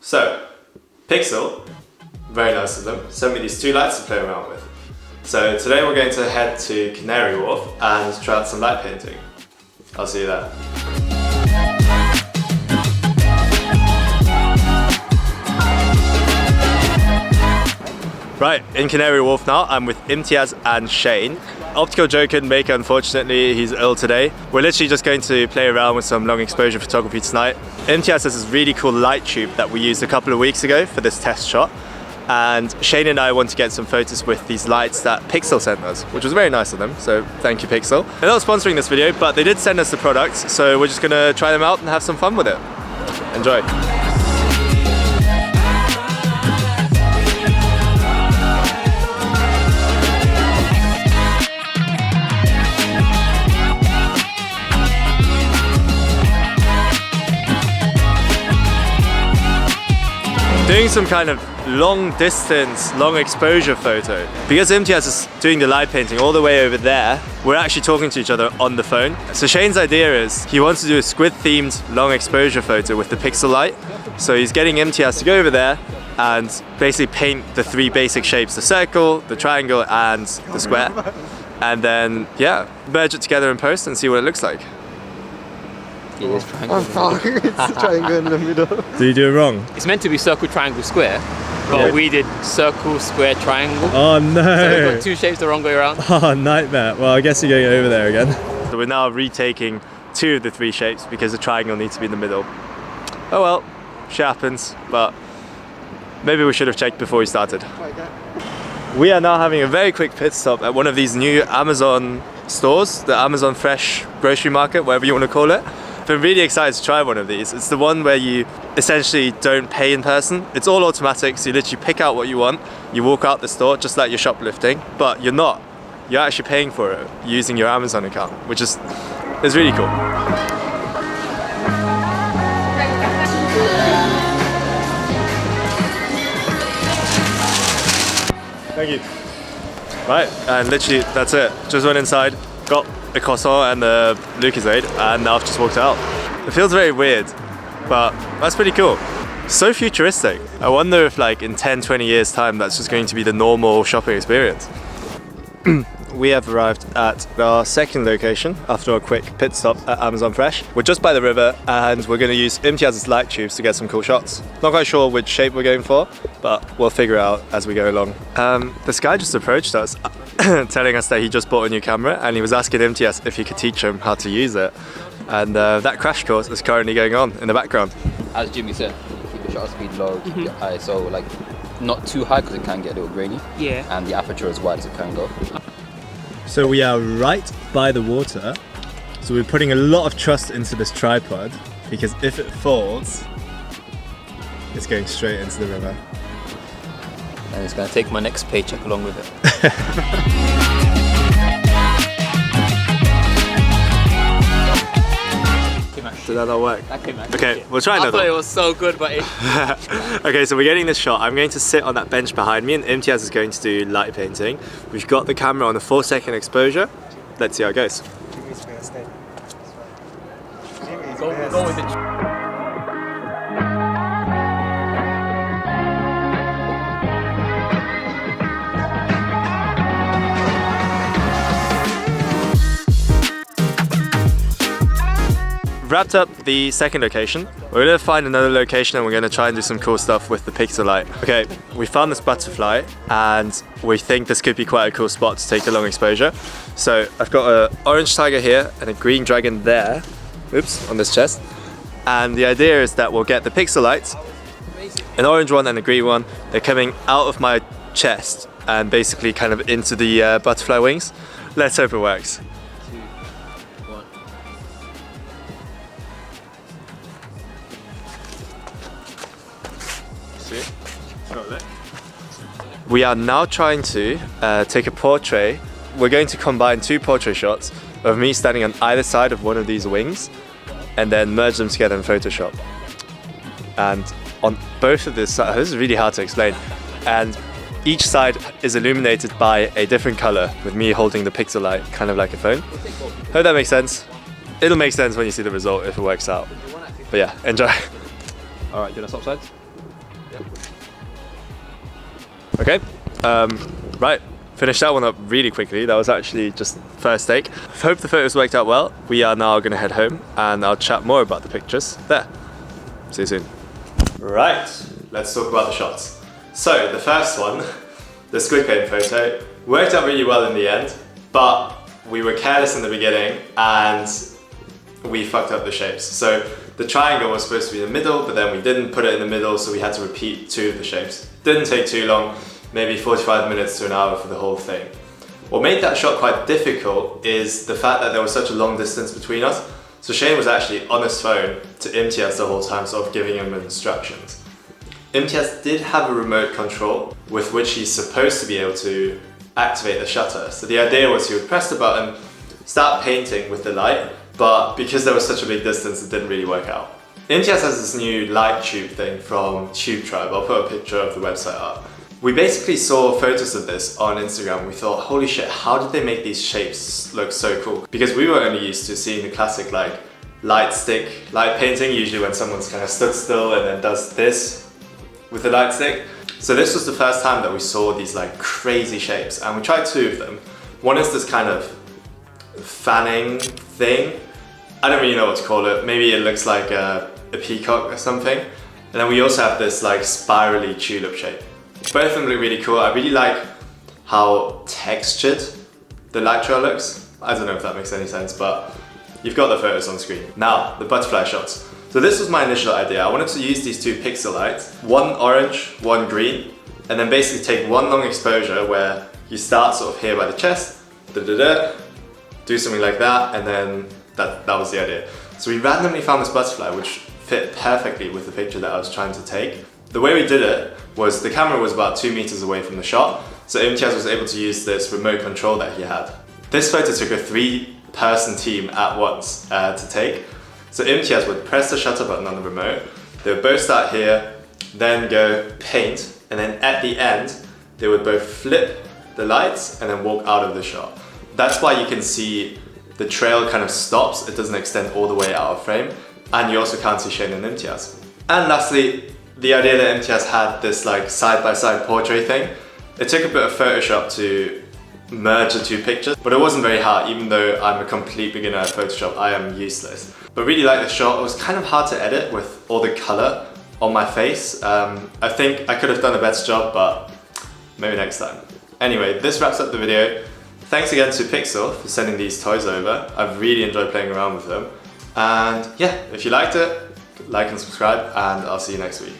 So, Pixel, very nice of them, sent me these two lights to play around with. So today we're going to head to Canary Wharf and try out some light painting. I'll see you there. Right, in Canary Wharf now, I'm with Imtiaz and Shane. Optical Joe couldn't make it, unfortunately, he's ill today. We're literally just going to play around with some long exposure photography tonight. Imtiaz has this really cool light tube that we used a couple of weeks ago for this test shot. And Shane and I want to get some photos with these lights that Pixel sent us, which was very nice of them, so thank you Pixel. They're not sponsoring this video, but they did send us the products, so we're just gonna try them out and have some fun with it. Enjoy. Doing some kind of long distance, long exposure photo. Because Imtiaz is doing the light painting all the way over there, we're actually talking to each other on the phone. So Shane's idea is he wants to do a squid themed long exposure photo with the Pixel light. So he's getting Imtiaz to go over there and basically paint the three basic shapes, the circle, the triangle and the square. And then, yeah, merge it together in post and see what it looks like. It's a triangle in the middle. Did you do it wrong? It's meant to be circle, triangle, square, but we did circle, square, triangle. Oh no! So we got two shapes the wrong way around. Oh, nightmare. Well, I guess you're going over there again. So we're now retaking two of the three shapes because the triangle needs to be in the middle. Oh well, shit happens, but maybe we should have checked before we started. We are now having a very quick pit stop at one of these new Amazon stores, the Amazon Fresh grocery market, whatever you want to call it. I've been really excited to try one of these. It's the one where you essentially don't pay in person. It's all automatic, so you literally pick out what you want, you walk out the store just like you're shoplifting, but you're not. You're actually paying for it using your Amazon account, which is really cool. Thank you. Right, and literally that's it. Just went inside, got the croissant and the Lucozade, and now I've just walked out. It feels very weird, but that's pretty cool. So futuristic. I wonder if like in 10-20 years time that's just going to be the normal shopping experience. We have arrived at our second location after a quick pit stop at Amazon Fresh. We're just by the river and we're going to use Imtiaz's light tubes to get some cool shots. Not quite sure which shape we're going for, but we'll figure it out as we go along. This guy just approached us telling us that he just bought a new camera and he was asking Imtiaz if he could teach him how to use it. And that crash course is currently going on in the background. As Jimmy said, keep the shutter speed low, keep your ISO like not too high because it can get a little grainy. Yeah. And the aperture as wide as it can go. So we are right by the water, so we're putting a lot of trust into this tripod because if it falls, it's going straight into the river. And it's going to take my next paycheck along with it. Did that not work? That came out. Okay, we'll try another. I thought it was so good, but it... Okay, so we're getting this shot. I'm going to sit on that bench behind me and Imtiaz is going to do light painting. We've got the camera on a 4-second exposure. Let's see how it goes. Go with it. Wrapped up the second location. We're gonna find another location and we're gonna try and do some cool stuff with the Pixel light. Okay, we found this butterfly and we think this could be quite a cool spot to take the long exposure. So I've got an orange tiger here and a green dragon there. Oops, on this chest. And the idea is that we'll get the Pixel lights, an orange one and a green one. They're coming out of my chest and basically kind of into the butterfly wings. Let's hope it works. We are now trying to take a portrait. We're going to combine two portrait shots of me standing on either side of one of these wings and then merge them together in Photoshop. And on both of this is really hard to explain. And each side is illuminated by a different color with me holding the Pixel light, kind of like a phone. Hope that makes sense. It'll make sense when you see the result if it works out. But yeah, enjoy. Alright, do you want to swap sides? Okay, right. Finished that one up really quickly. That was actually just first take. Hope the photos worked out well. We are now gonna head home and I'll chat more about the pictures there. See you soon. Right, let's talk about the shots. So the first one, the squid paint photo, worked out really well in the end, but we were careless in the beginning and we fucked up the shapes. So the triangle was supposed to be in the middle, but then we didn't put it in the middle, so we had to repeat 2 of the shapes. Didn't take too long, maybe 45 minutes to an hour for the whole thing. What made that shot quite difficult is the fact that there was such a long distance between us. So Shane was actually on his phone to Imtiaz the whole time, sort of giving him instructions. Imtiaz did have a remote control with which he's supposed to be able to activate the shutter. So the idea was he would press the button, start painting with the light, but because there was such a big distance, it didn't really work out. Imtiaz has this new light tube thing from Tube Tribe. I'll put a picture of the website up. We basically saw photos of this on Instagram. We thought, holy shit, how did they make these shapes look so cool? Because we were only used to seeing the classic like light stick, light painting, usually when someone's kind of stood still and then does this with the light stick. So this was the first time that we saw these like crazy shapes, and we tried 2 of them. One is this kind of fanning thing. I don't really know what to call it. Maybe it looks like a peacock or something. And then we also have this like spirally tulip shape. Both of them look really cool. I really like how textured the light trail looks. I don't know if that makes any sense, but you've got the photos on screen. Now, the butterfly shots. So this was my initial idea. I wanted to use these 2 pixel lights, one orange, one green, and then basically take one long exposure where you start sort of here by the chest, do something like that, and then that was the idea. So we randomly found this butterfly which fit perfectly with the picture that I was trying to take. The way we did it was the camera was about 2 meters away from the shot, so Imtiaz was able to use this remote control that he had. This photo took a 3-person team at once to take. So Imtiaz would press the shutter button on the remote, they would both start here, then go paint, and then at the end, they would both flip the lights and then walk out of the shot. That's why you can see the trail kind of stops, it doesn't extend all the way out of frame, and you also can't see Shane and Imtiaz. And lastly, the idea that Imtiaz had this like side-by-side portrait thing, it took a bit of Photoshop to merge the 2 pictures, but it wasn't very hard. Even though I'm a complete beginner at Photoshop, I am useless. But really like the shot. It was kind of hard to edit with all the color on my face. I think I could have done a better job, but maybe next time. Anyway, this wraps up the video. Thanks again to Pixel for sending these toys over. I've really enjoyed playing around with them. And yeah, if you liked it, like and subscribe, and I'll see you next week.